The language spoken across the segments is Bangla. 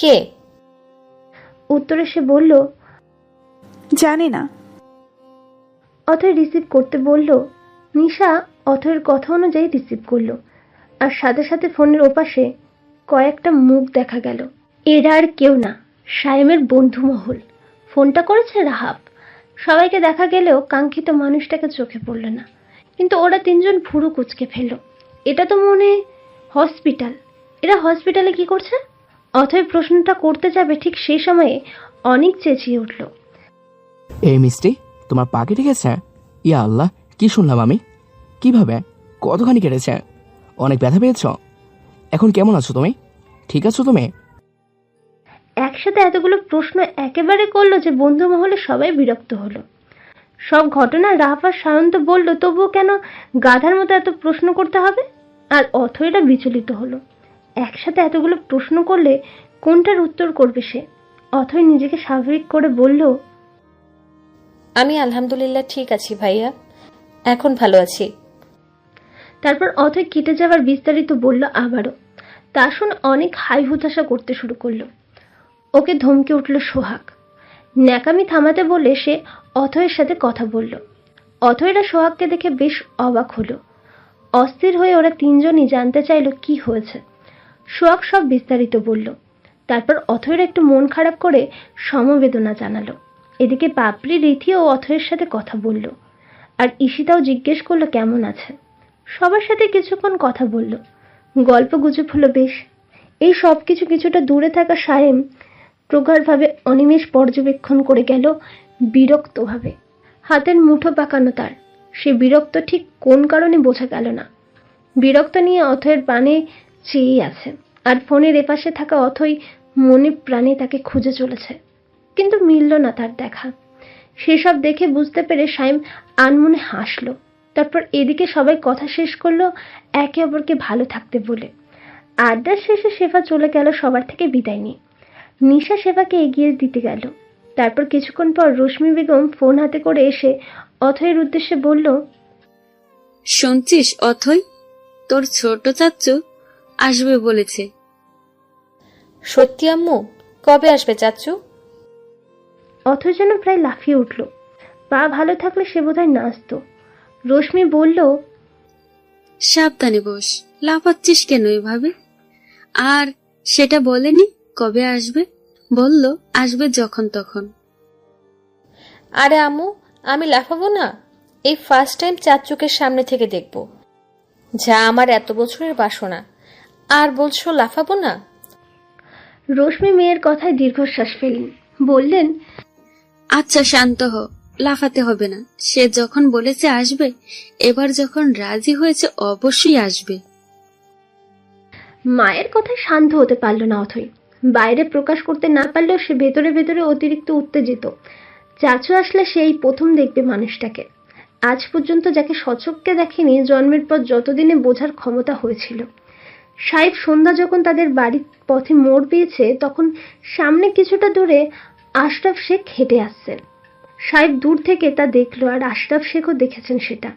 কে? উত্তরে সে বলল, জানি না। অথয় রিসিভ করতে বলল। নিশা অথয়ের কথা অনুযায়ী রিসিভ করলো, আর সাথে সাথে ফোনের ওপাশে কয়েকটা মুখ দেখা গেল। এরা আর কেউ না, সায়েমের বন্ধু মহল। ফোনটা করেছে রাহাব। সবাইকে দেখা গেলেও কাঙ্ক্ষিত মানুষটাকে চোখে পড়ল না, কিন্তু ওরা তিনজন ভুরু কুঁচকে ফেলল। এটা তো মনে হসপিটাল, এরা হসপিটালে কি করছে? অথয় প্রশ্নটা করতে যাবে, ঠিক সেই সময়ে অনেক চেঁচিয়ে উঠল, এই মিষ্টি, তোমার পা কেটে গেছে? ইয়া আল্লাহ, কি শুনলাম আমি? কিভাবে? কতখানি কেটেছে? অনেক ব্যথা পেয়েছ? এখন কেমন আছো তুমি? ঠিক আছো তুমি? একসাথে এতগুলো প্রশ্ন একেবারে করলো যে বন্ধু মহলে সবাই বিরক্ত হলো। সব ঘটনা রাহাব আর সায়ন্ত বলল, তবুও কেন গাধার মতো এত প্রশ্ন করতে হবে? আর অথয়টা বিচলিত হলো। একসাথে এতগুলো প্রশ্ন করলে কোনটার উত্তর করবে সে? অথয় নিজেকে স্বাভাবিক করে বলল, আমি আলহামদুলিল্লাহ ঠিক আছি ভাইয়া, এখন ভালো আছি। তারপর অথয় কেটে যাওয়ার বিস্তারিত বলল আবারও। তা শুনে অনেক হাই হুতাশা করতে শুরু করলো। ওকে ধমকে উঠল সোহাগ। ন্যাকামি থামাতে বলে সে অথয়ের সাথে কথা বলল। অথয়রা সোহাগকে দেখে বেশ অবাক হলো। অস্থির হয়ে ওরা তিনজনই জানতে চাইল কি হয়েছে। সোহাগ সব বিস্তারিত বলল। তারপর অথয়রা একটু মন খারাপ করে সমবেদনা জানালো। এদিকে পাপড়ি, রীতি ও অথয়ের সাথে কথা বলল, আর ঈশিতাও জিজ্ঞেস করলো কেমন আছে। সবার সাথে কিছুক্ষণ কথা বলল, গল্প গুজব হলো বেশ। এই সব কিছু কিছুটা দূরে থাকা সায়েম প্রগাঢ়ভাবে অনিমেষ পর্যবেক্ষণ করে গেল, বিরক্তভাবে। হাতের মুঠো পাকানো তার। সে বিরক্ত ঠিক কোন কারণে বোঝা গেল না। বিরক্ত নিয়ে অথয়ের পানে চেয়ে আছে, আর ফোনের এপাশে থাকা অথই মনে প্রাণে তাকে খুঁজে চলেছে, কিন্তু মিলল না তার দেখা। সেসব দেখে বুঝতে পেরে সায়েম আনমনে হাসল। তারপর এদিকে সবাই কথা শেষ করলো একে অপরকে ভালো থাকতে বলে। আড্ডার শেষে শেফা চলে গেল সবার থেকে বিদায় নিয়ে। নিশা শেফাকে এগিয়ে দিতে গেল। তারপর কিছুক্ষণ পর রশ্মি বেগম ফোন হাতে করে এসে অথয়ের উদ্দেশ্যে বলল, শুনছিস অথই, তোর ছোট চাচ্চু আসবে বলেছে। সত্যি আম্মু? কবে আসবে চাচ্চু? অথয় যেন প্রায় লাফিয়ে উঠল। পা ভালো থাকলে সে বোধহয় নাচত। রশ্মি বলল, সাবধানে বস, লাফাচ্ছিস কেন এভাবে? আর সেটা বলেনি কবে আসবে, বলল আসবে যখন তখন। আরে আম্মু, আমি লাফাবো না। এই ফার্স্ট টাইম চাচ্চুকে সামনে থেকে দেখব, যা আমার এত বছরের বাসনা। আর বলছো লাফাবো না? রশ্মি মেয়ের কথায় দীর্ঘশ্বাস ফেললেন, বললেন, আচ্ছা শান্ত হ, লাফাতে হবে না। সে যখন বলেছে আসবে, এবার যখন রাজি হয়েছে অবশ্যই আসবে। মায়ের কথায় শান্ত হতে পারল না অথই। বাইরে প্রকাশ করতে না পারলেও সে ভেতরে ভেতরে অতিরিক্ত উত্তেজিত। চাচু আসলে সেই প্রথম দেখবে মানুষটাকে। আজ পর্যন্ত যাকে সচক্ষে দেখেনি, জন্মের পর যতদিনে বোঝার ক্ষমতা হয়েছিল। সাহেব সন্ধ্যা যখন তাদের বাড়ির পথে মোড় পেয়েছে, তখন সামনে কিছুটা দূরে আশরাফ শেখ হেঁটে আসছেন। সাহেব দূর থেকে তা দেখলো, আর আশরাফ শেখও দেখেছেন সেটা।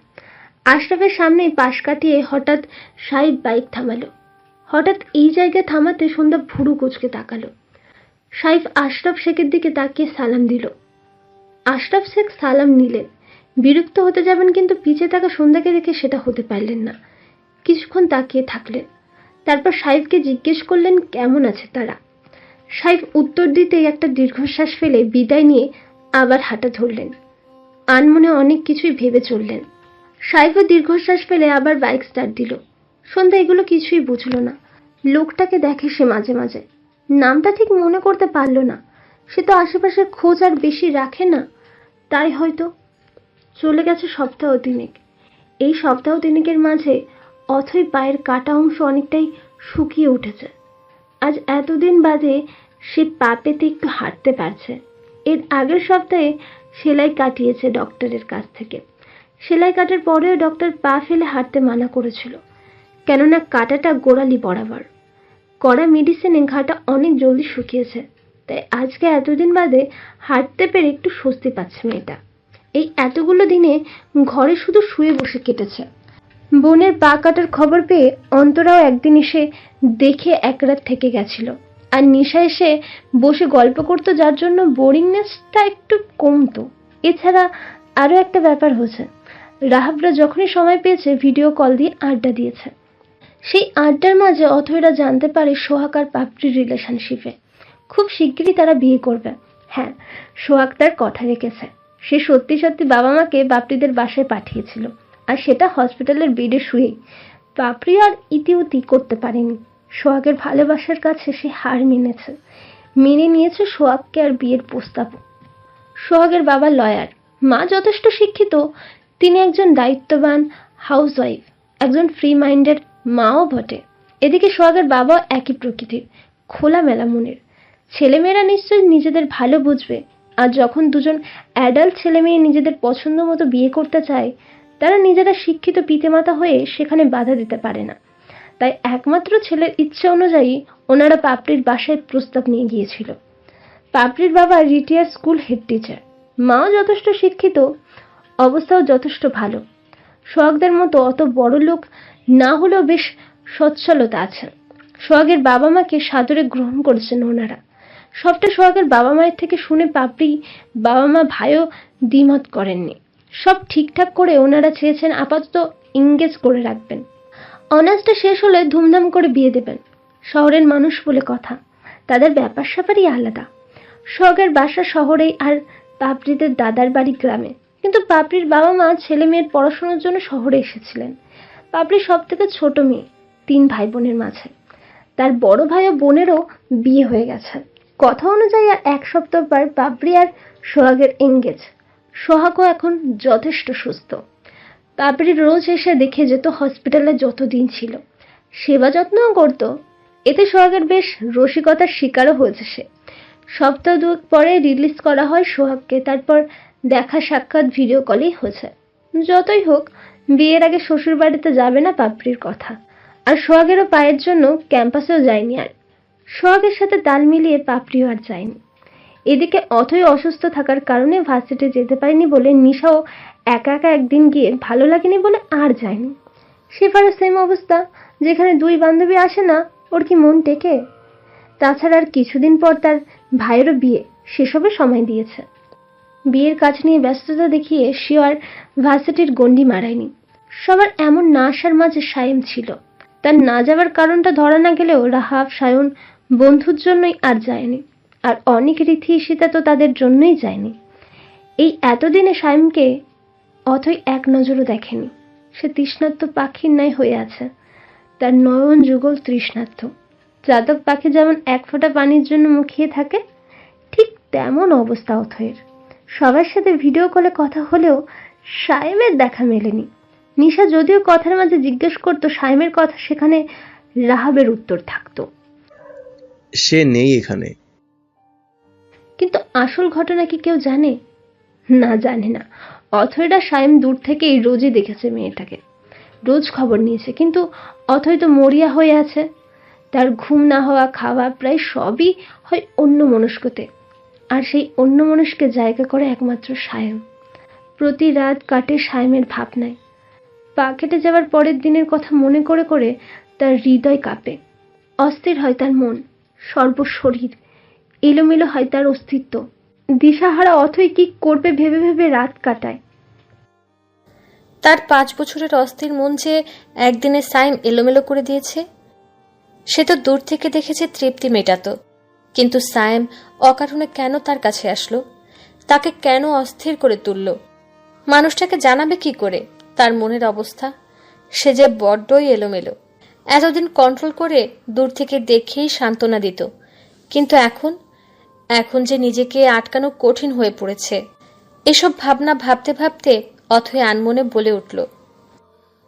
আশরাফের সামনেই পাশ কাটিয়ে হঠাৎ সাহেব বাইক থামালো। হঠাৎ এই জায়গায় থামাতে সন্ধ্যা ভুরু কুঁচকে তাকালো। সাহেব আশরাফ শেখের দিকে তাকিয়ে সালাম দিল। আশরাফ শেখ সালাম নিলেন। বিরক্ত হতে যাবেন, কিন্তু পিছে থাকা সন্ধ্যাকে দেখে সেটা হতে পারলেন না। কিছুক্ষণ তাকিয়ে থাকলেন। তারপর সাহেবকে জিজ্ঞেস করলেন কেমন আছে তারা। সাহেব উত্তর দিতেই একটা দীর্ঘশ্বাস ফেলে বিদায় নিয়ে আবার হাঁটা ধরলেন। আনমনে অনেক কিছুই ভেবে চললেন। সাহেবও দীর্ঘশ্বাস ফেলে আবার বাইক স্টার্ট দিল। সন্ধ্যা এগুলো কিছুই বুঝলো না। লোকটাকে দেখে সে মাঝে মাঝে, নামটা ঠিক মনে করতে পারল না। সে তো আশেপাশে খোঁজ আর বেশি রাখে না, তাই হয়তো। চলে গেছে সপ্তাহ তিনেক। এই সপ্তাহ তিনেকের মাঝে অথই পায়ের কাটা অংশ অনেকটাই শুকিয়ে উঠেছে। আজ এতদিন বাদে সে পা পেতে একটু হাঁটতে পারছে। এর আগের সপ্তাহে সেলাই কাটিয়েছে ডক্টরের কাছ থেকে। সেলাই কাটার পরেও ডক্টর পা ফেলে হাঁটতে মানা করেছিল, কেননা কাটাটা গোড়ালি বরাবর। কড়া মেডিসিনে ঘাটা অনেক জলদি শুকিয়েছে, তাই আজকে এতদিন বাদে হাঁটতে পেরে একটু স্বস্তি পাচ্ছে মেয়েটা। এই এতগুলো দিনে ঘরে শুধু শুয়ে বসে কেটেছে। বোনের পা কাটার খবর পেয়ে অন্তরাও একদিন এসে দেখে এক রাত থেকে গেছিল। আর নিশা এসে বসে গল্প করতো, যার জন্য বোরিংনেসটা একটু কমতো। এছাড়া আরও একটা ব্যাপার হচ্ছে, রাহাবরা যখনই সময় পেয়েছে ভিডিও কল দিয়ে আড্ডা দিয়েছে। সেই আড্ডার মাঝে অথৈরা জানতে পারে সোহাগ আর পাপড়ির রিলেশনশিপে। খুব শিগগিরই তারা বিয়ে করবে। হ্যাঁ, সোহাগ তার কথা রেখেছে। সে সত্যি সত্যি বাবা মাকে বাপড়িদের বাসায় পাঠিয়েছিল, আর সেটা হসপিটালের বেডে শুয়েই। পাপড়ি আর ইতিউতি করতে পারেনি। সোহাগের ভালোবাসার কাছে সে হার মেনেছে, মেনে নিয়েছে সোহাগকে আর বিয়ের প্রস্তাব। সোহাগের বাবা লয়ার, মা যথেষ্ট শিক্ষিত। তিনি একজন দায়িত্ববান হাউসওয়াইফ, একজন ফ্রি মাইন্ডেড মাও বটে। এদিকে সোহাগের বাবা একই প্রকৃতির, খোলামেলা মনের। ছেলেমেয়েরা নিশ্চয়ই নিজেদের ভালো বুঝবে, আর যখন দুজন অ্যাডাল্ট ছেলেমেয়ে নিজেদের পছন্দ মতো বিয়ে করতে চায়, তারা নিজেরা শিক্ষিত পিতামাতা হয়ে সেখানে বাধা দিতে পারে না। তাই একমাত্র ছেলের ইচ্ছে অনুযায়ী ওনারা পাপড়ির বাসায় প্রস্তাব নিয়ে গিয়েছিল। পাপড়ির বাবা রিটায়ার্ড স্কুল হেড টিচার, মাও যথেষ্ট শিক্ষিত, অবস্থাও যথেষ্ট ভালো। সোহাগদের মতো অত বড় লোক না হলেও বেশ সচ্ছলতা আছে। সোহাগের বাবা মাকে সাদরে গ্রহণ করেছেন ওনারা। সবটা সোহাগের বাবা মায়ের থেকে শুনে পাপড়ি বাবা মা ভাইও দ্বিমত করেননি। সব ঠিকঠাক করে ওনারা চেয়েছেন আপাতত এঙ্গেজ করে রাখবেন। অনার্সটা শেষ হলে ধুমধাম করে বিয়ে দেবেন। শহরের মানুষ বলে কথা, তাদের ব্যাপার স্যাপারই আলাদা। সোহাগের বাসা শহরেই আর পাপড়িদের দাদার বাড়ি গ্রামে। কিন্তু পাপড়ির বাবা মা ছেলে মেয়ের পড়াশোনার জন্য শহরে এসেছিলেন। পাপড়ি সব থেকে ছোট মেয়ে, 3 ভাই বোনের মাঝে। তার বড় ভাই ও বোনেরও বিয়ে হয়ে গেছে। কথা অনুযায়ী আর 1 সপ্তাহ পর পাপড়ি আর সোহাগের এঙ্গেজ। সোহাগও এখন যথেষ্ট সুস্থ। পাপড়ি রোজ এসে দেখে যেত হসপিটালে যতদিন ছিল, সেবা যত্নও করত। এতে সোহাগের বেশ রসিকতার শিকারও হয়েছে সে। সপ্তাহ 2 পরে রিলিজ করা হয় সোহাগকে, তারপর দেখা সাক্ষাৎ ভিডিও কলেই হয়েছে। যতই হোক, বিয়ের আগে শ্বশুর বাড়িতে যাবে না পাপড়ির কথা। আর সোহাগেরও পায়ের জন্য ক্যাম্পাসেও যায়নি আর। সোহাগের সাথে তাল মিলিয়ে পাপড়িও আর যায়নি। এদিকে অথই অসুস্থ থাকার কারণে ভার্সিটি যেতে পারেনি বলে নিশাও একা একা একদিন গিয়ে ভালো লাগেনি বলে আর যায়নি। শিফারও সেম অবস্থা, যেখানে 2 বান্ধবী আসে না, ওর কি মন টেকে? তাছাড়া আর কিছুদিন পর তার ভাইয়েরও বিয়ে, সেসবে সময় দিয়েছে। বিয়ের কাজ নিয়ে ব্যস্ততা দেখিয়ে সে আর ভার্সিটির গণ্ডি মারায়নি। সবার এমন না আসার মাঝে সায়েম ছিল। তার না যাওয়ার কারণটা ধরা না গেলেও রাহাব সায়ন বন্ধুর জন্যই আর যায়নি। আর অনেক রীতি ঈশিতা তো তাদের জন্যই যায়নি। এই এতদিনে সায়েমকে অথই এক নজরও দেখেনি। সে তৃষ্ণার্ত পাখির ন্যায় হয়ে আছে। তার নয়ন যুগল তৃষ্ণার্ত। চাতক পাখি যেমন 1 ফোঁটা পানির জন্য মুখিয়ে থাকে, ঠিক তেমন অবস্থা অথয়ের। সবার সাথে ভিডিও কলে কথা হলেও সায়েমের দেখা মেলেনি। নিশা যদিও কথার মাঝে জিজ্ঞেস করতো সায়েমের কথা, সেখানে রাহাবের উত্তর থাকতো, সে নেই এখানে। কিন্তু আসল ঘটনা কি কেউ জানে? না, জানে না। অথয়রা সায়েম দূর থেকেই রোজই দেখেছে মেয়েটাকে, রোজ খবর নিয়েছে। কিন্তু অথয় তো মরিয়া হয়ে আছে। তার ঘুম না হওয়া, খাওয়া প্রায় সবই হয় অন্য মনস্কতে। আর সেই অন্য মনস্কে জায়গা করে একমাত্র সায়েম। প্রতি রাত কাটে সায়েমের ভাবনায়। পা কেটে যাওয়ার পরের দিনের কথা মনে করে করে তার হৃদয় কাঁপে। অস্থির হয় তার মন, সর্বশরীর এলোমেলো হয় তার অস্তিত্ব। দিশাহারা অথই কি করবে ভেবে ভেবে রাত কাটায়। তার 5 বছরের অস্থির মন যে একদিনে সাইম এলোমেলো করে দিয়েছে, সে তো দূর থেকে দেখেছে তৃপ্তি মেটাতো। কিন্তু সাইম অকারণে কেন তার কাছে আসলো? তাকে কেন অস্থির করে তুলল? মানুষটাকে জানাবে কি করে তার মনের অবস্থা? সে যে বড্ডই এলোমেলো। এতদিন কন্ট্রোল করে দূর থেকে দেখেই সান্ত্বনা দিত, কিন্তু এখন যে নিজেকে আটকানো কঠিন হয়ে পড়েছে। এসব ভাবনা ভাবতে ভাবতে অথই আনমনে বলে উঠল,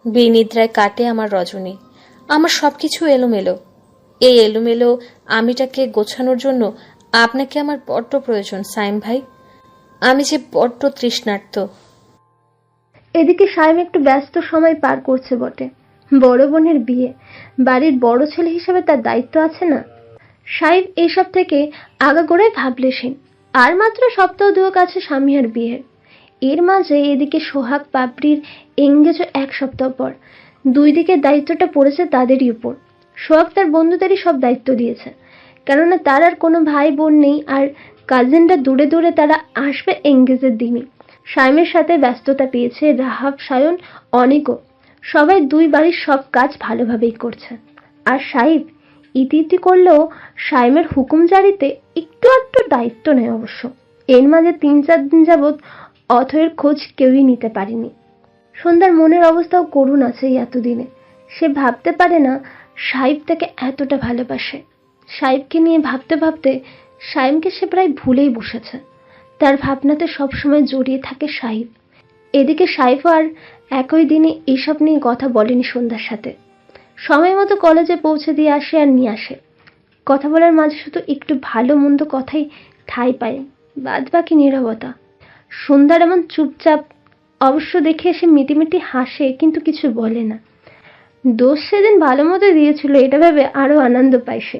বিনিদ্রায় কাটে আমার রজনী। আমার সবকিছু এলোমেলো। এই এলোমেলো আমিটাকে গোছানোর জন্য আপনাকে আমার বড্ড প্রয়োজন সাইম ভাই। আমি যে বড্ড তৃষ্ণার্ত। এদিকে সায়েম একটু ব্যস্ত সময় পার করছে বটে। বড় বোনের বিয়ে, বাড়ির বড় ছেলে হিসেবে তার দায়িত্ব আছে না? সায়েম এইসব থেকে আগাগোড়াই ভাবলেশীন। আর মাত্র সপ্তাহ 2 আছে স্বামীহার বিয়ের। এর মাঝে এদিকে সোহাগ পাপড়ির এঙ্গেজও 1 সপ্তাহ পর। 2 দিকের দায়িত্বটা পড়েছে তাদেরই উপর। সোহাগ তার বন্ধুদেরই সব দায়িত্ব দিয়েছে। কেননা তার আর কোনো ভাই বোন নেই, আর কাজিনরা দূরে দূরে, তারা আসবে এঙ্গেজের দিনই। সাইমের সাথে ব্যস্ততা পেয়েছে রাহাব, সায়ন, অনেকও। সবাই দুই বাড়ির সব কাজ ভালোভাবেই করছে। আর সাইব ইতি করলেও সাইমের হুকুম জারিতে একটু একটু দায়িত্ব নেয় অবশ্য। এর মাঝে 3-4 দিন যাবৎ অথয়ের খোঁজ কেউই নিতে পারেনি। সন্ধ্যার মনের অবস্থাও করুণ আছে এই এতদিনে। সে ভাবতে পারে না সাইব তাকে এতটা ভালোবাসে। সাইবকে নিয়ে ভাবতে ভাবতে সাইমকে সে প্রায় ভুলেই বসেছে। তার ভাবনাতে সবসময় জড়িয়ে থাকে সাইব। এদিকে সাইফও আর একই দিনে এইসব নিয়ে কথা বলেনি সন্ধ্যার সাথে। সময় মতো কলেজে পৌঁছে দিয়ে আসে আর নিয়ে আসে। কথা বলার মাঝে শুধু একটু ভালো মন্দ কথাই ঠাঁই পায়, বাদ বাকি নীরবতা। সন্ধ্যার এমন চুপচাপ অবশ্য দেখে এসে মিটিমিটি হাসে, কিন্তু কিছু বলে না। দোষ সেদিন ভালো মতো দিয়েছিল এটা ভেবে আরো আনন্দ পায় সে।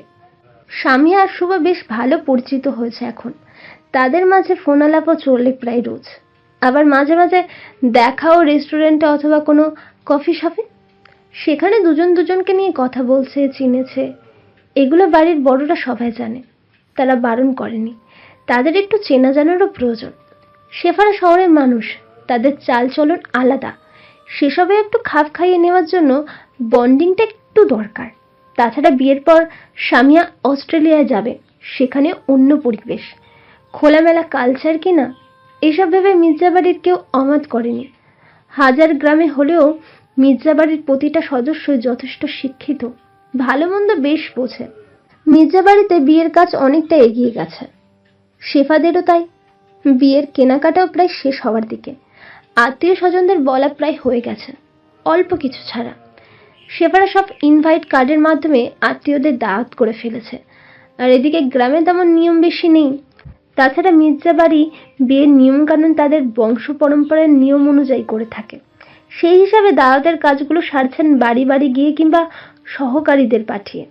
স্বামী আর শুভ বেশ ভালো পরিচিত হয়েছে এখন। তাদের মাঝে ফোন আলাপও চলে প্রায় রোজ। আবার মাঝে মাঝে দেখাও রেস্টুরেন্টে অথবা কোনো কফি শপে। সেখানে দুজন দুজনকে নিয়ে কথা বলছে, চিনেছে। এগুলো বাড়ির বড়রা সবাই জানে, তারা বারণ করেনি। তাদের একটু চেনা জানারও প্রয়োজন। শেফারা শহরের মানুষ, তাদের চালচলন আলাদা। সেসবে একটু খাপ খাইয়ে নেওয়ার জন্য বন্ডিংটা একটু দরকার। তাছাড়া বিয়ের পর সামিয়া অস্ট্রেলিয়ায় যাবে, সেখানে অন্য পরিবেশ, খোলামেলা কালচার কিনা, এসব ভেবে মির্জাবাড়ির কেউ অমাত করেনি। হাজার গ্রামে হলেও মির্জাবাড়ির প্রতিটা সদস্যই যথেষ্ট শিক্ষিত, ভালো মন্দ বেশ বোঝে। মির্জাবাড়িতে বিয়ের কাজ অনেকটা এগিয়ে গেছে, শেফাদেরও তাই। বিয়ের কেনাকাটাও প্রায় শেষ হওয়ার দিকে। আত্মীয় স্বজনদের বলা প্রায় হয়ে গেছে, অল্প কিছু ছাড়া। শেফারা সব ইনভাইট কার্ডের মাধ্যমে আত্মীয়দের দাওয়াত করে ফেলেছে। আর এদিকে গ্রামে তেমন নিয়ম বেশি নেই। তাছাড়া মির্জাবাড়ি বিয়ের নিয়মকানুন তাদের বংশ পরম্পরার নিয়ম অনুযায়ী করে থাকে। সেই হিসাবে দাওয়াতের কাজগুলো সারছেন বাড়ি বাড়ি গিয়ে কিংবা সহকারীদের পাঠিয়ে।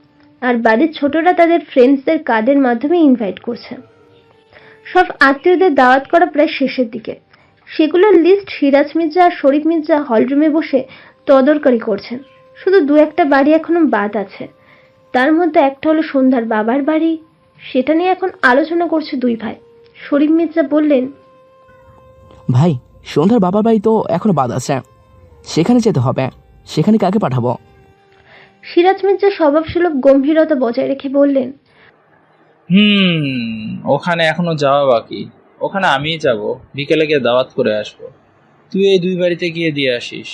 আর বাড়ির ছোটরা তাদের ফ্রেন্ডসদের কার্ডের মাধ্যমে ইনভাইট করছে। সব আত্মীয়দের দাওয়াত করা প্রায় শেষের দিকে। সেগুলোর লিস্ট সিরাজ মির্জা আর শরীফ মির্জা হলরুমে বসে তদারকি করছেন। শুধু 2-1টা বাড়ি এখনো বাদ আছে। তার মধ্যে একটা হলো সন্ধ্যার বাবার বাড়ি। সেটা নিয়ে এখন আলোচনা করছে দুই ভাই। শরীফ মির্জা বললেন, ভাই, সন্ধ্যার বাবার বাড়ি তো এখনো বাদ আছে, সেখানে যেতে হবে। সেখানে কাকে পাঠাবো? সিরাজ মির্জা স্বভাবসুলভ গম্ভীরতা বজায় রেখে বললেন, ওখানে এখনো যাওয়া বাকি। ওখানে আমিই যাব, বিকেলে গিয়ে দাওয়াত করে আসবো। তুই এই 2 বাড়িতে গিয়ে দিয়ে আসিস।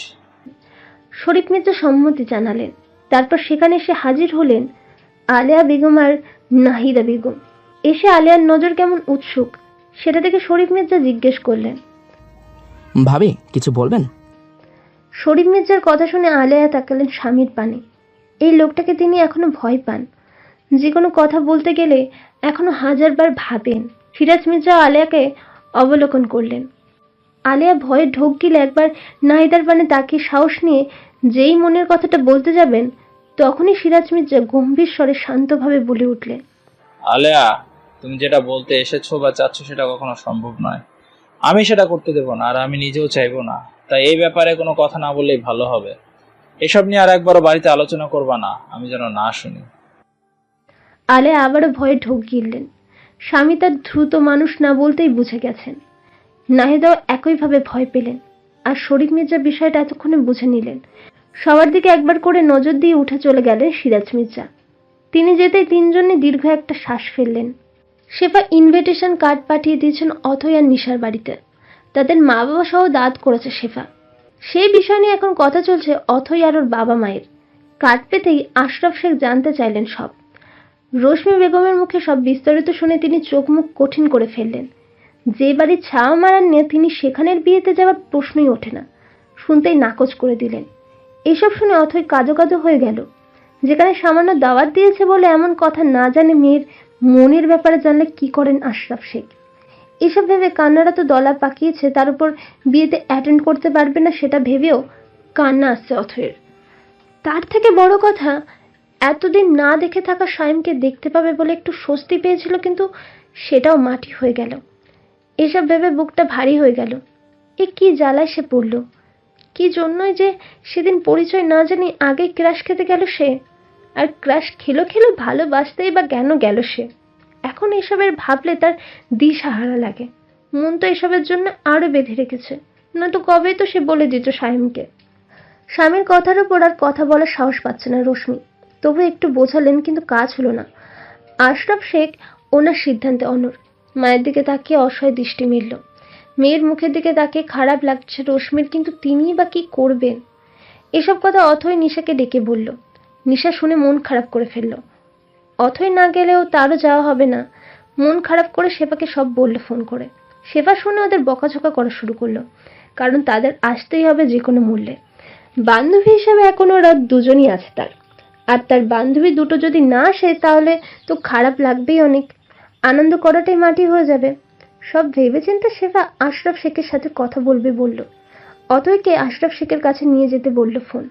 শরীফ মির্জা সম্মতি জানালেন। তারপর সেখানে এসে হাজির হলেন আলেয়া বেগম আর নাহিদা বেগম। এসে আলেয়ার নজর কেমন উৎসুক সেটা দেখে শরীফ মির্জা জিজ্ঞেস করলেন, ভাবি কিছু বলবেন? শরীফ মির্জার কথা শুনে আলেয়া তাকালেন স্বামীর পানে। এই লোকটাকে তিনি এখনো ভয় পান। যে কোনো কথা বলতে গেলে এখনো হাজারবার ভাবেন। সিরাজ মির্জা আলেয়াকে অবলোকন করলেন। আলেয়া ভয়ে ঢোক গিলে একবার নাহিদার পানে তাকিয়ে সাহস নিয়ে যেই মনের কথাটা বলতে যাবেন, তখনই সিরাজ মির্জা গম্ভীর স্বরে শান্তভাবে বলে উঠলেন, আলেয়া, তুমি যেটা বলতে এসেছো বা চাচ্ছ সেটা কখনো সম্ভব নয়। আমি সেটা করতে দেবো না, আর আমি নিজেও চাইবো না। তাই এই ব্যাপারে কোনো কথা না বললেই ভালো হবে। এসব নিয়ে আর একবারও বাড়িতে আলোচনা করবা না, আমি যেন না শুনি। আলেয়া আবারও ভয়ে ঢোক গিললেন। স্বামী তার দ্রুত মানুষ না বলতেই বুঝে গেছেন। নাহিদাও একইভাবে ভয় পেলেন। আর শরীফ মির্জা বিষয়টা এতক্ষণে বুঝে নিলেন। সবার দিকে একবার করে নজর দিয়ে উঠে চলে গেলেন সিরাজ মির্জা। তিনি যেতেই তিনজনে দীর্ঘ একটা শ্বাস ফেললেন। শেফা ইনভিটেশন কার্ড পাঠিয়ে দিয়েছেন অথৈ আর নিশার বাড়িতে। তাদের মা বাবা সহ দাওয়াত করেছে শেফা। সেই বিষয় নিয়ে এখন কথা চলছে অথৈ আর ওর বাবা মায়ের। কার্ড পেতেই আশরাফ শেখ জানতে চাইলেন সব। রশ্মি বেগমের মুখে সব বিস্তারিত শুনে তিনি চোখ মুখ কঠিন করে ফেললেন। যে বাড়ি ছাওয়া মারান নিয়ে তিনি সেখানের বিয়েতে যাওয়ার প্রশ্নই ওঠে না। শুনতেই নাকচ করে দিলেন। এসব শুনে অথৈ কাজো কাজো হয়ে গেল। যেখানে সামান্য দাওয়াত দিয়েছে বলে এমন কথা না জানে মেয়ের মনের ব্যাপারে জানলে কি করেন আশরাফ শেখ। এসব ভেবে কান্নারা তো দলা পাকিয়েছে, তার উপর বিয়েতে অ্যাটেন্ড করতে পারবে না সেটা ভেবেও কান্না আসছে অথৈয়ের। তার থেকে বড় কথা, এতদিন না দেখে থাকা সাইমকে দেখতে পাবে বলে একটু স্বস্তি পেয়েছিল, কিন্তু সেটাও মাটি হয়ে গেল। এসব ভেবে বুকটা ভারী হয়ে গেল। এ কি জ্বালায় সে পড়ল। কি জন্যই যে সেদিন পরিচয় না জানি আগে ক্রাশ খেতে গেল সে। আর ক্রাশ খেলো খেলো ভালোবাসতেই বা কেন গেল সে? এখন এসবের ভাবলে তার দিশাহারা লাগে। মন তো এসবের জন্য আরো বেঁধে রেখেছে, নয়তো কবেই তো সে বলে দিত সাইমকে। স্বামীর কথার উপর আর কথা বলার সাহস পাচ্ছে না রশ্মি। তবু একটু বোঝালেন, কিন্তু কাজ হলো না। আশরাফ শেখ ওনার সিদ্ধান্তে অনড়। মায়ের দিকে তাকিয়ে অসহায় দৃষ্টি মিলল। মেয়ের মুখের দিকে তাকিয়ে খারাপ লাগছে রশ্মির, কিন্তু তিনিই বা কি করবেন? এসব কথা অথই নিশাকে ডেকে বলল। নিশা শুনে মন খারাপ করে ফেলল। অথই না গেলেও তারও যাওয়া হবে না। মন খারাপ করে শেফাকে সব বলল ফোন করে। শেফা শুনে ওদের বকাঝকা করা শুরু করলো, কারণ তাদের আসতেই হবে যে কোনো মূল্যে। বান্ধবী হিসেবে এখন ওরা দুজনই আছে তার, আর তার বান্ধবী দুটো যদি না আসে তাহলে তো খারাপ লাগবেই অনেক। আনন্দ করাটাই মাটি হয়ে যাবে। সব ভেবেচিন্তে শেফা আশরাফ শেখের সাথে কথা বলবে বলল। অথইকে আশরাফ শেখের কাছে নিয়ে যেতে বলল ফোন।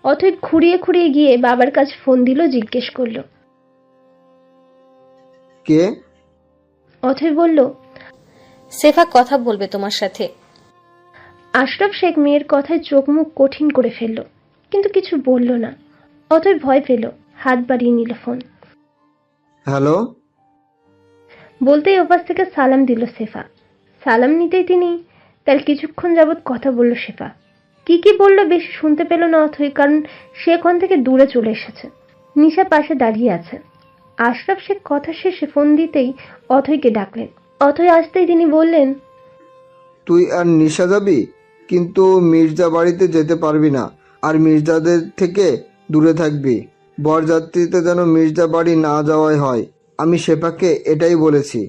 অথই খুঁড়িয়ে খুঁড়িয়ে গিয়ে বাবার কাছে ফোন দিল, জিজ্ঞেস করলো। কে? অথই বলল, সেফা কথা বলবে তোমার সাথে। আশরাফ শেখ মেয়ের কথায় চোখ মুখ কঠিন করে ফেলল, কিন্তু কিছু বলল না। অথই ভয় পেল, হাত বাড়িয়ে নিল ফোন। হ্যালো। বলতেই ওপাশ থেকে সালাম দিল সেফা। সালাম নিতেই তিনি তার কিছুক্ষণ যাবৎ কথা বলল শেফা। কি কি বললো বেশি শুনতে পেল না অথই, কারণ সে ওখান থেকে দূরে চলে এসেছে। নিশা পাশে দাঁড়িয়ে আছে। আশরাফ শেখ কথা শেষে ফোন দিতেই অথইকে ডাকলেন। অথই আসতেই তিনি বললেন, তুই আর নিশা যাবি, কিন্তু মির্জা বাড়িতে যেতে পারবি না, আর মির্জাদের থেকে দূরে থাকবি। বরযাত্রীতে যেন মির্জা বাড়ি না যাওয়াই হয়। আমি শেফাকে এটাই বলেছি।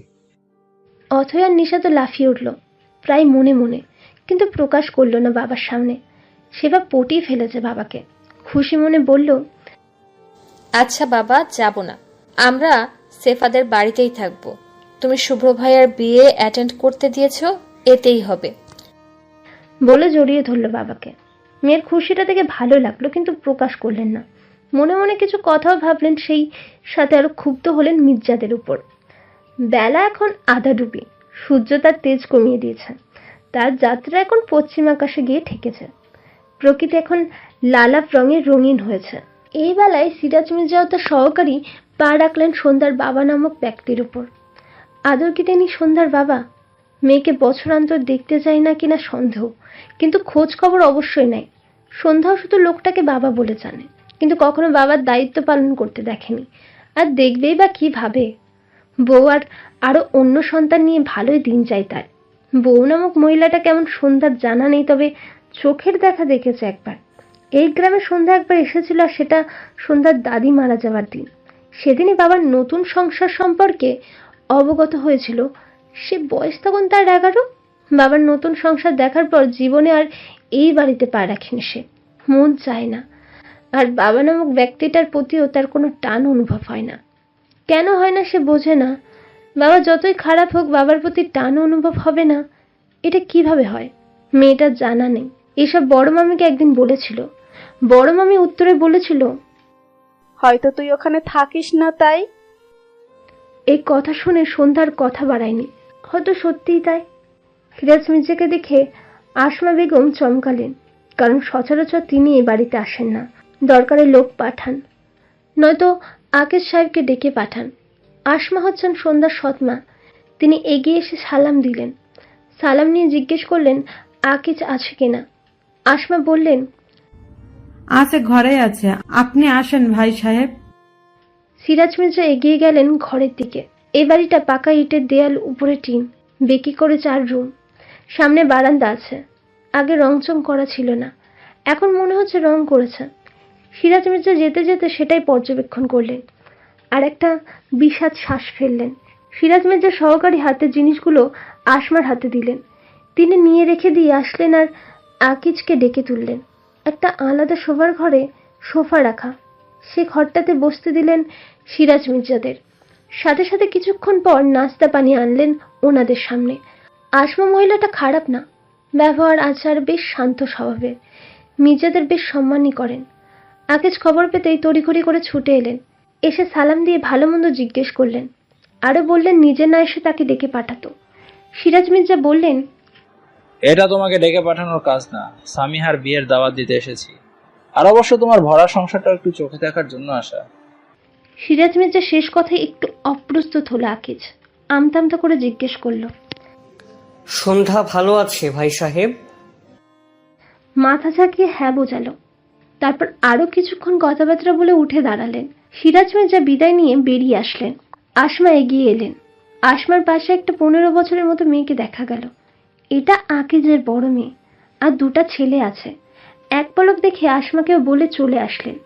অথই আর নিশা তো লাফিয়ে উঠল, প্রায় মনে মনে, কিন্তু প্রকাশ করল না বাবার সামনে। সেবা পটিয়ে ফেলেছে বাবাকে। খুশি মনে বলল, আচ্ছা বাবা, যাব না, আমরা সেফাদের বাড়িতেই থাকবো। তুমি শুভ্র ভাইয়ার বিয়ে অ্যাটেন্ড করতে দিয়েছো, এতেই হবে। বলে জড়িয়ে ধরল বাবাকে। মেয়ের খুশিটা থেকে ভালো লাগলো, কিন্তু প্রকাশ করলেন না। মনে মনে কিছু কথাও ভাবলেন, সেই সাথে আরো ক্ষুব্ধ হলেন মির্জাদের উপর। বেলা এখন আধা ডুবি, সূর্য তার তেজ কমিয়ে দিয়েছে। তার যাত্রা এখন পশ্চিম আকাশে গিয়ে ঠেকেছে। প্রকৃতি এখন লালাপ রঙে রঙিন হয়েছে। এই বেলায় সিরাজ মির্জাও তার সহকারী পা রাখলেন সন্ধ্যার বাবা নামক ব্যক্তির উপর। আদর কি তিনি সন্ধ্যার বাবা? মেয়েকে বছরান্তর দেখতে যায় না কিনা সন্দেহ, কিন্তু খোঁজ খবর অবশ্যই নেয়। সন্ধ্যাও শুধু লোকটাকে বাবা বলে জানে, কিন্তু কখনো বাবার দায়িত্ব পালন করতে দেখেনি। আর দেখবেই বা কি ভাবে? বউ আর আরো অন্য সন্তান নিয়ে ভালোই দিন যায় তার। বউ নামক মহিলাটা কেমন সন্ধ্যার জানা নেই, তবে চোখের দেখা দেখেছে একবার। এই গ্রামে সন্ধ্যা একবার এসেছিল, আর সেটা সন্ধ্যার দাদি মারা যাওয়ার দিন। সেদিনই বাবার নতুন সংসার সম্পর্কে অবগত হয়েছিল। সে বয়স তখন তার 11। বাবার নতুন সংসার দেখার পর জীবনে আর এই বাড়িতে পা রাখেনি সে। মন চায় না, আর বাবা নামক ব্যক্তিটার প্রতিও তার কোনো টান অনুভব হয় না। কেন হয় না সে বোঝে না। বাবা যতই খারাপ হোক, বাবার প্রতি টান অনুভব হবে না, এটা কিভাবে হয়? মেয়েটার জানা নেই। এসব বড় মামিকে একদিন বলেছিল। বড় মামি উত্তরে বলেছিল, হয়তো তুই ওখানে থাকিস না তাই। এই কথা শুনে সন্ধ্যার কথা বাড়ায়নি। হয়তো সত্যিই তাই। সিরাজ মির্জাকে দেখে আসমা বেগম চমকালেন, কারণ সচরাচর তিনি এই বাড়িতে আসেন না। দরকারে লোক পাঠান, নয়তো আকেশ সাহেবকে ডেকে পাঠান। আসমা হচ্ছেন সন্ধ্যার সৎমা। তিনি এগিয়ে এসে সালাম দিলেন। সালাম নিয়ে জিজ্ঞেস করলেন আকেশ আছে কিনা। আসমা বললেন, আছে, ঘরে আছে, আপনি আসেন ভাই সাহেব। সিরাজ মির্জা এগিয়ে গেলেন ঘরের দিকে। এই বাড়িটা পাকা ইটের দেয়াল, উপরে টিন, বেকি করে 4 রুম, সামনে বারান্দা আছে। আগে রংচং করা ছিল না, এখন মনে হচ্ছে রং করেছে। সিরাজ মির্জা যেতে যেতে সেটাই পর্যবেক্ষণ করলেন, আর একটা বিষাদ শ্বাস ফেললেন। সিরাজ মির্জা সহকারী হাতের জিনিসগুলো আসমার হাতে দিলেন। তিনি নিয়ে রেখে দিয়ে আসলেন আর আকিজকে ডেকে তুললেন। একটা আলাদা শোবার ঘরে সোফা রাখা, সে ঘরটাতে বসতে দিলেন সিরাজ মির্জাদের। সাথে সাথে কিছুক্ষণ পর নাস্তা পানি আনলেন ওনাদের সামনে। আসমা মহিলাটা খারাপ না, ব্যবহার আচার বেশ শান্ত স্বভাবের। মির্জাদের বেশ সম্মানই করেন। আকেশ খবর পেতেই তড়িঘড়ি করে ছুটে এলেন। এসে সালাম দিয়ে ভালো মন্দ জিজ্ঞেস করলেন, আরো বললেন নিজে না এসে তাকে ডেকে পাঠাতো। সিরাজ মির্জা বললেন, এটা তোমাকে ডেকে পাঠানোর কাজ না, সামিহার বিয়ের দাওয়াত দিতে এসেছি। আর অবশ্য তোমার ভরা সংসারটা একটু চোখে দেখার জন্য আসা। সিরাজ মির্জা শেষ কথায় একটু অপ্রস্তুত হলো আকিজ। আমতা আমতা করে জিজ্ঞেস করলো, সন্ধ্যা ভালো আছে ভাই সাহেব? মাথা ঝাঁকিয়ে হ্যাঁ বোঝালো। তারপর আরো কিছুক্ষণ কথাবার্তা বলে উঠে দাঁড়ালেন। সিরাজ মির্জা বিদায় নিয়ে বেরিয়ে আসলেন। আসমা এগিয়ে এলেন। আসমার পাশে একটা 15 বছরের মতো মেয়েকে দেখা গেল। এটা আকিজের বড় মেয়ে, আর 2টা ছেলে আছে। এক পলক দেখে আসমাকেও বলে চলে আসলেন।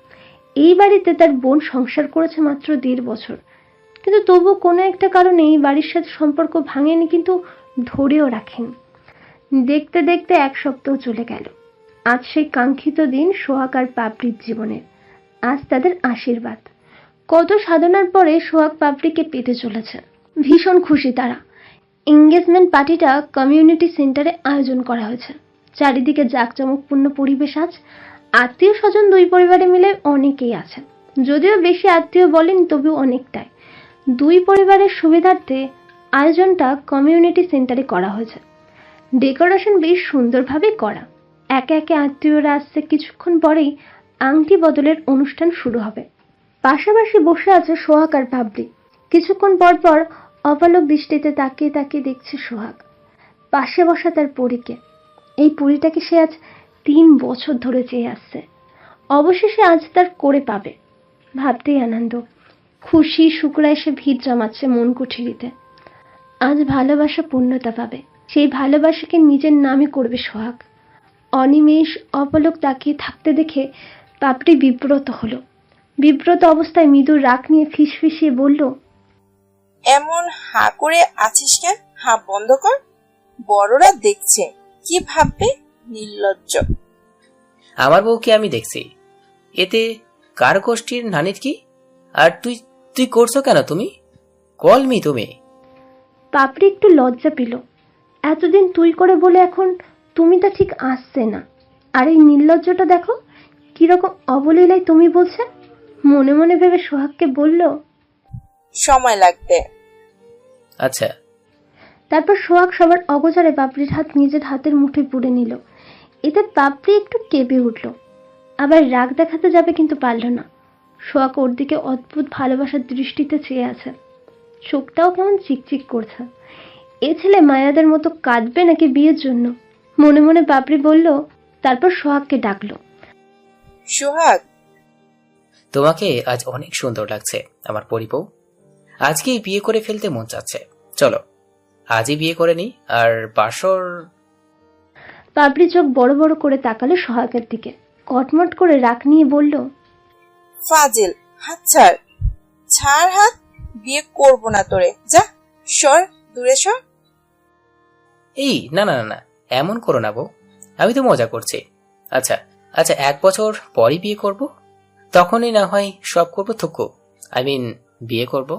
এই বাড়িতে তার বোন সংসার করেছে মাত্র 1.5 বছর, কিন্তু তবু কোনো একটা কারণে এই বাড়ির সাথে সম্পর্ক ভাঙেনি, কিন্তু ধরেও রাখেন। দেখতে দেখতে 1 সপ্তাহ চলে গেল। আজ সেই কাঙ্ক্ষিত দিন সোহাগ আর পাপড়ির জীবনের। আজ তাদের আশীর্বাদ। কত সাধনার পরে সোহাগ পাপড়িকে পেতে চলেছে। ভীষণ খুশি তারা। এঙ্গেজমেন্ট পার্টিটা কমিউনিটি সেন্টারে আয়োজন করা হয়েছে। চারিদিকে জাঁকজমকপূর্ণ পরিবেশ। আজ আত্মীয় স্বজন 2 পরিবারে মিলে অনেকেই আছে। যদিও বেশি আত্মীয় বলেন, তবুও অনেকটাই। 2 পরিবারের সুবিধার্থে আয়োজনটা কমিউনিটি সেন্টারে করা হয়েছে। ডেকোরেশন বেশ সুন্দরভাবে করা। একে একে আত্মীয়রা আসছে। কিছুক্ষণ পরেই আংটি বদলের অনুষ্ঠান শুরু হবে। পাশাপাশি বসে আছে সোহাগ আর পাপড়ি। কিছুক্ষণ পর পর অপলক দৃষ্টিতে তাকিয়ে তাকিয়ে দেখছে সোহাগ। পাশে বসা তার পরীকে। এই পরীটাকে সে আজ 3 বছর ধরে চেয়ে আসছে। অবশেষে আজ তার করে পাবে। ভাবতেই আনন্দ। খুশি শুক্রায় সে ভিড় জমাচ্ছে মন কুঠিরিতে। আজ ভালোবাসা পূর্ণতা পাবে। সেই ভালোবাসাকে নিজের নামে করবে সোহাগ। অনিমেষ অপলক তাকিয়ে থাকতে দেখে পাপড়ি বিব্রত হলো। বিব্রত অবস্থায় মৃদু রাগ নিয়ে ফিসফিসিয়ে বলল, এমন হা করে আছিস কেন? হা বন্ধ কর, বড়রা দেখছে, কি ভাববে? নির্লজ্জ। আমার বউকে আমি দেখছি, এতে কার গোষ্ঠীর নানির কি? আর তুই তুই করছো কেন? তুমি কল মি তুমি। পাপড়ি একটু লজ্জা পেল। এতদিন তুই করে বলে এখন তুমিটা ঠিক আসছে না। আর এই নির্লজ্জটা দেখো কিরকম অবলীলায় তুমি বলছে। মনে মনে ভেবে সোহাগকে বলল, সময় লাগবে। আচ্ছা। তারপর সোহাগ সবার অগোচরে পাপড়ির হাত নিজের হাতের মুঠোয় পুড়ে নিল। এতে পাপড়ি একটু কেঁপে উঠল। আবার রাগ দেখাতে যাবে, কিন্তু পারল না। সোহাগ ওর দিকে অদ্ভুত ভালোবাসার দৃষ্টিতে চেয়ে আছে। চোখটাও কেমন চিকচিক করছে। এ ছেলে মায়াদের মতো কাঁদবে নাকি বিয়ের জন্য? মনে মনে পাপড়ি বলল। তারপর সোহাগকে ডাকলো, সোহাগ, তোমাকে আজ অনেক সুন্দর লাগছে আমার পরিবউ। আজকেই বিয়ে করে ফেলতে মন চাচ্ছে। চলো আজই বিয়ে করে নি। আর বাসর। পাপড়ি চোখ বড় বড় করে তাকালো সোহাগের দিকে। কটমট করে রাগ নিয়ে বলল, ফাজিল, হাত ছাড়। ছাড় হাত। বিয়ে করবো না তোরে। যা, সর, দূরে সর। এই না না না না, এমন করো না বউ, আমি তো মজা করছি। আচ্ছা আচ্ছা, 1 বছর পরই বিয়ে করব, তখনই না হয় সব করবো। থুকু, আই মিন বিয়ে করব।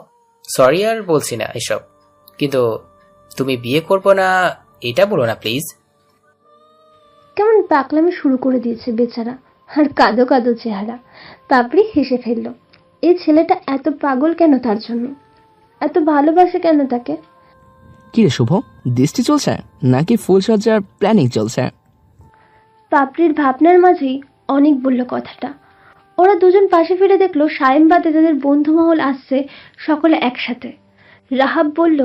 সরি আর বলছি না এসব, কিন্তু তুমি বিয়ে করবো না এটা বলো না প্লিজ। কেমন পাকলামি শুরু করে দিয়েছে বেচারা। আর কাঁদো কাঁদো চেহারা। পাপড়ি হেসে ফেলল। এই ছেলেটা এত পাগল কেন তার জন্য? এত ভালোবাসে কেন তাকে? কি রে শুভ, দৃষ্টি চলছে নাকি ফুলসজ্জার প্ল্যানিং চলছে? পাপড়ির ভাবনার মাঝেই অনেক বলল কথাটা। ওরা দুজন পাশে ফিরে দেখলো সায়েম বাদে তাদের বন্ধুমহল আসছে সকলে একসাথে। রাহাব বলল,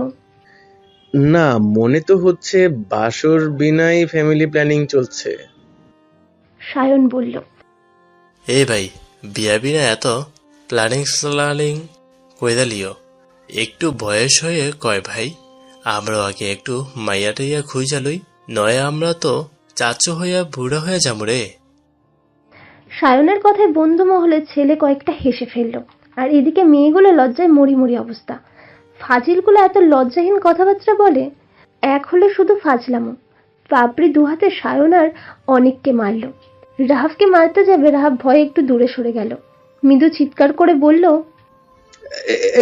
না, মনে তো হচ্ছে বাসর বিনাই ফ্যামিলি প্ল্যানিং চলছে। সায়ন বলল, এ ভাই, বিয়া বিনা এত প্ল্যানিং স্লানিং কইরা লিও। একটু বয়স হয়ে কয় ভাই, আমরা আগে একটু মাইয়া টাইয়া খুঁজা লই, নয় আমরা তো চাচু হইয়া বুড়া হয়ে যাবো রে। সায়নের কথায় বন্ধু মহলের ছেলে কয়েকটা হেসে ফেলল। আর এদিকে মেয়েগুলো লজ্জায় মরি মরি অবস্থা। ফাজিলগুলো এত লজ্জাহীন কথাবার্তা বলে। এক হলে শুধু ফাজলামো। পাপড়ি 2 হাতে সায়ন আর অনেককে মারল। রাহাবকে মারতে যাবে, রাহাব ভয়ে একটু দূরে সরে গেল। মৃদু চিৎকার করে বলল,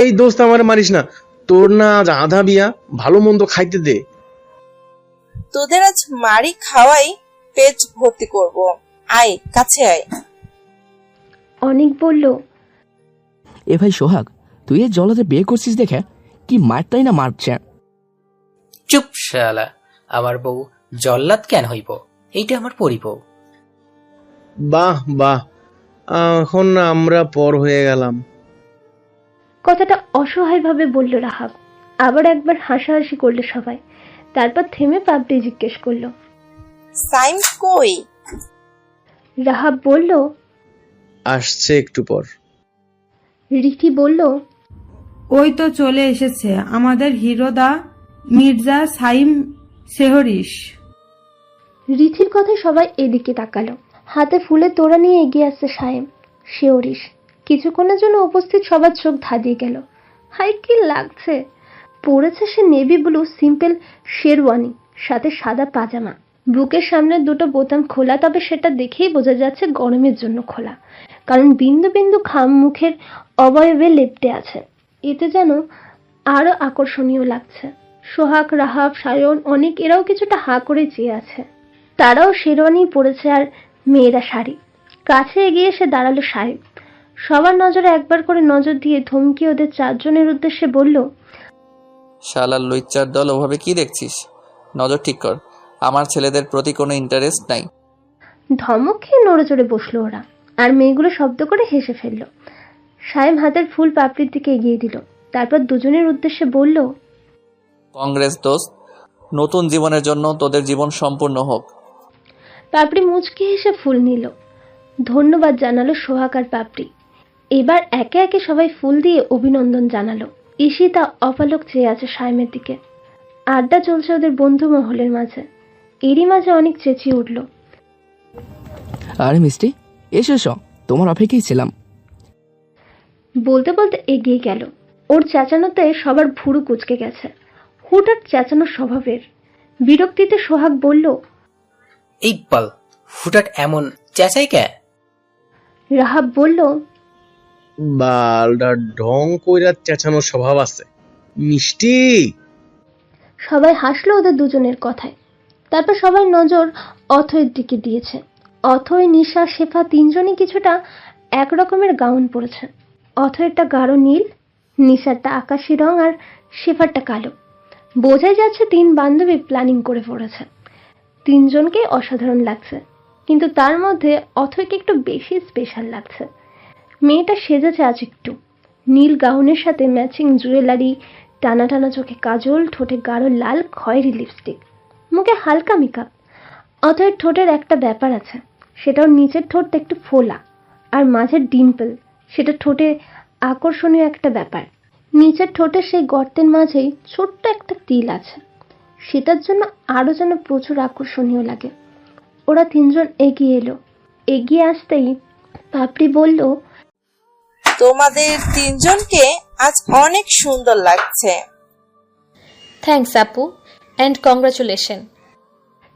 এই দোস্ত, আমার মারিস না। তোর না আজ আধা বিয়া, ভালো মন্দ খাইতে দে। তোদের আজ মারি খাওয়াই পেট ভর্তি করব। আয়, কাছে আয়। অনেক বলল, এ ভাই সোহাগ, তুই এই জলাতে বিয়ে করছিস দেখে কি মারটাই না মারছে। চুপ শালা, আমার বউ জল্লাদ কেন হইব? এইটা আমার পরিবউ। বাহ বাহ, এখন আমরা পর হয়ে গেলাম। কথাটা অসহায়ভাবে বলল রাহাব। আবার একবার হাসাহাসি করলো সবাই। তারপর থেমে পাপড়ি জিজ্ঞেস করলো, সাইম কই? রাহাব বলল, আসছে একটু পর। রীতি বলল, ওই তো চলে এসেছে আমাদের হিরোদা মির্জা সাইম সেহরিশ। রীতির কথায় সবাই এদিকে তাকালো। হাতে ফুলের তোড়া নিয়ে এগিয়ে আসছে সাইম শেওরিশ। কিছুক্ষণের জন্য উপস্থিত সবার চোখ ধাঁধিয়ে গেল। হাই, কি লাগছে! পরেছে সে নেভি ব্লু সিম্পল শেরওয়ানি, সাথে সাদা পাজামা। বুকের সামনের দুটো বোতাম খোলা, তবে সেটা দেখেই বোঝা যাচ্ছে গরমের জন্য খোলা, কারণ বিন্দু বিন্দু খাম মুখের অবয়বে লেপ্টে আছে। এতে যেন আরো আকর্ষণীয় লাগছে। সোহাগ, রাহাব, সায়ন, অনেক এরাও কিছুটা হা করে চেয়ে আছে। তারাও শেরওয়ানি পরেছে আর মেয়েরা শাড়ি। কাছে এগিয়ে এসে দাঁড়ালো সাহেব। সবার নজরে একবার করে নজর দিয়ে ধমকি ওদের চারজনের উদ্দেশ্যে বলল, শালার লুইচ্চার দল, ওভাবে কি দেখছিস? নজর ঠিক কর, আমার ছেলেদের প্রতি কোনো ইন্টারেস্ট নাই। ধমক খেয়ে নড়ে চড়ে বসলো ওরা, আর মেয়েগুলো শব্দ করে হেসে ফেললো। সাহেব হাতের ফুল পাপড়ির দিকে এগিয়ে দিল। তারপর দুজনের উদ্দেশ্যে বলল, কংগ্রেস দোস্ত, নতুন জীবনের জন্য তোদের জীবন সম্পূর্ণ হোক। পাপড়ি মুচকি হেসে ফুল নিল। ধন্যবাদ জানালো সোহাগ আর পাপড়ি। এবার একে একে সবাই ফুল দিয়ে অভিনন্দন জানালো। ঈশিতা অপালক চেয়ে আছে সাইমের দিকে। আড্ডা চলছে ওদের বন্ধু মহলের মাঝে। এরই মাঝে অনেক চেঁচিয়ে উঠল, আরে মিষ্টি, এসো এসো, তোমার অপেক্ষায় ছিলাম। বলতে বলতে এগিয়ে গেল। ওর চেঁচানোতে সবার ভুরু কুঁচকে গেছে। হুটহাট চেঁচানো স্বভাবের। বিরক্তিতে সোহাগ বলল, এই পাল, হুটাট এমন চেঁচাই কে? রাহাব বলল, বালডা ঢং কইরা চেঁচানোর স্বভাব আছে। মিষ্টি। সবাই হাসলো ওদের দুজনের কথায়। তারপর সবার নজর অথয়ের দিকে দিয়েছে। অথয়, নিশা, শেফা তিনজনই কিছুটা একরকমের গাউন পরেছে। অথয়েরটা গাঢ় নীল, নিশারটা আকাশি রং, আর শেফারটা কালো। বোঝাই যাচ্ছে তিন বান্ধবী প্ল্যানিং করে পড়েছে। তিনজনকে অসাধারণ লাগছে, কিন্তু তার মধ্যে অথয়কে একটু বেশি স্পেশাল লাগছে। মেয়েটা সেজেছে আজ একটু। নীল গাউনের সাথে ম্যাচিং জুয়েলারি, টানা টানা চোখে কাজল, ঠোঁটে গাঢ় লাল খয়েরি লিপস্টিক, মুখে হালকা মেকআপ। অথয়ের ঠোঁটের একটা ব্যাপার আছে, সেটাও নিচের ঠোঁটটা একটু ফোলা, আর মাঝের ডিম্পল, সেটা ঠোঁটে আকর্ষণীয় একটা ব্যাপার। নিচের ঠোঁটের সেই গর্তের মাঝেই ছোট্ট একটা তিল আছে, সেটার জন্য আরো যেন প্রচুর আকর্ষণীয় লাগে। ওরা তিনজন এগিয়ে এলো। এগিয়ে আসতেই পাপড়ি বলল, তোমাদের তিনজনকে আজ অনেক সুন্দর লাগছে। থ্যাঙ্কস আপু, অ্যান্ড কংগ্রাচুলেশন।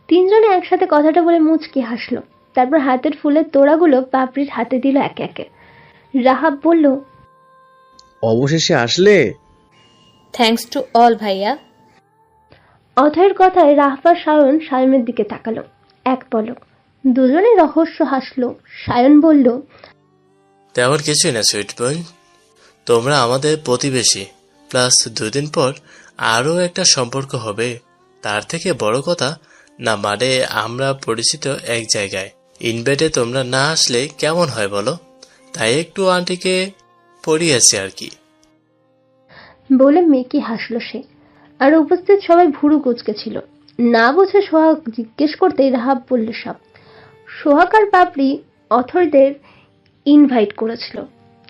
তিনজনে একসাথে কথাটা বলে মুচকি হাসলো। তারপর হাতের ফুলের তোড়াগুলো পাপড়ির হাতে দিল একে একে। রাহাব বলল, অবশেষে আসলে। থ্যাঙ্কস টু অল ভাইয়া। অথয়ের কথায় রাহবা সায়ন সায়নের দিকে তাকালো। এক পলক দুজনে রহস্য হাসলো। সায়ন বলল, তেমন কিছুই না সুইট বয়, তোমরা আমাদের প্রতিবেশী, প্লাস 2 দিন পর আরও একটা সম্পর্ক হবে। তার থেকে বড় কথা না, মানে আমরা পরিচিত এক জায়গায়। ইনভাইটে তোমরা না আসলে কেমন হয় বলো? তাই একটু আন্টিকে পড়িয়েছে আর কি। বলে মেকি হাসলো সে। আর উপস্থিত সবাই ভুরু কুঁচকেছিল। না বুঝে সোহাগ জিজ্ঞেস করতেই রাহাব বলল সব। সোহাগ আর পাপড়ি অথরদের ইনভাইট করেছিল,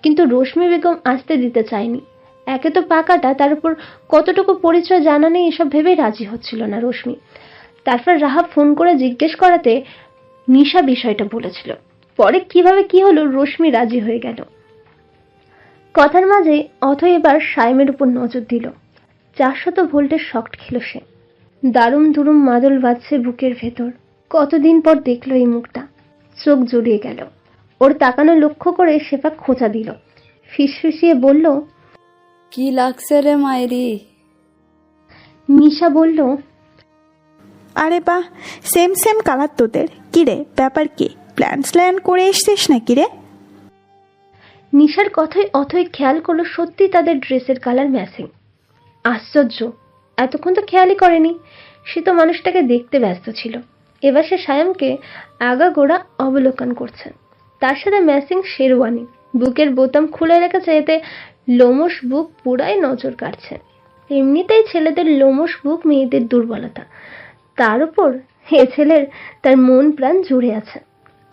কিন্তু রশ্মি বেগম আসতে দিতে চায়নি। একে তো পাকাটা, তার উপর কতটুকু পরিচয় জানা নেই, এসব ভেবেই রাজি হচ্ছিল না রশ্মি। তারপর রাহাব ফোন করে জিজ্ঞেস করাতে নিশা বিষয়টা বলেছিল। পরে কিভাবে কি হলো, রশ্মি রাজি হয়ে গেল। কথার মাঝে অথয় এবার সাইমের উপর নজর দিল। 400 ভোল্টের শক্ট খেল সে। দারুম দুরুম মাদল বাজছে বুকের ভেতর। কতদিন পর দেখলো এই মুখটা। চোখ জড়িয়ে গেল। ওর তাকানো লক্ষ্য করে শেফা খোঁচা দিল। ফিসফিসিয়ে বলল, কি লাগছে রে মায়েরি? নিশা বলল, আরে বাহ, সেম সেম কালার তোদের। কিরে, ব্যাপার কি? প্ল্যান করে এসছিস নাকি রে? নিশার কথায় অথয় খেয়াল করলো সত্যি তাদের ড্রেসের কালার ম্যাচিং। আশ্চর্য, এতক্ষণ তো খেয়ালই করেনি। সে তো মানুষটাকে দেখতে ব্যস্ত ছিল। এবার সে সায়মকে আগাগোড়া অবলোকন করছে। তার সাথে ম্যাচিং শেরওয়ানি, বুকের বোতাম খুলে রেখেছে, এতে লোমশ বুক পুরাই নজর কাটছে। এমনিতেই ছেলেদের লোমশ বুক মেয়েদের দুর্বলতা, তার উপর এ ছেলের তার মন প্রাণ জুড়ে আছে।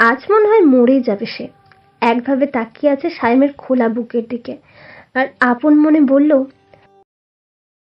আজ মনে হয় মরেই যাবে সে। একভাবে তাকিয়ে আছে সাইমের খোলা বুকের দিকে আর আপন মনে বলল,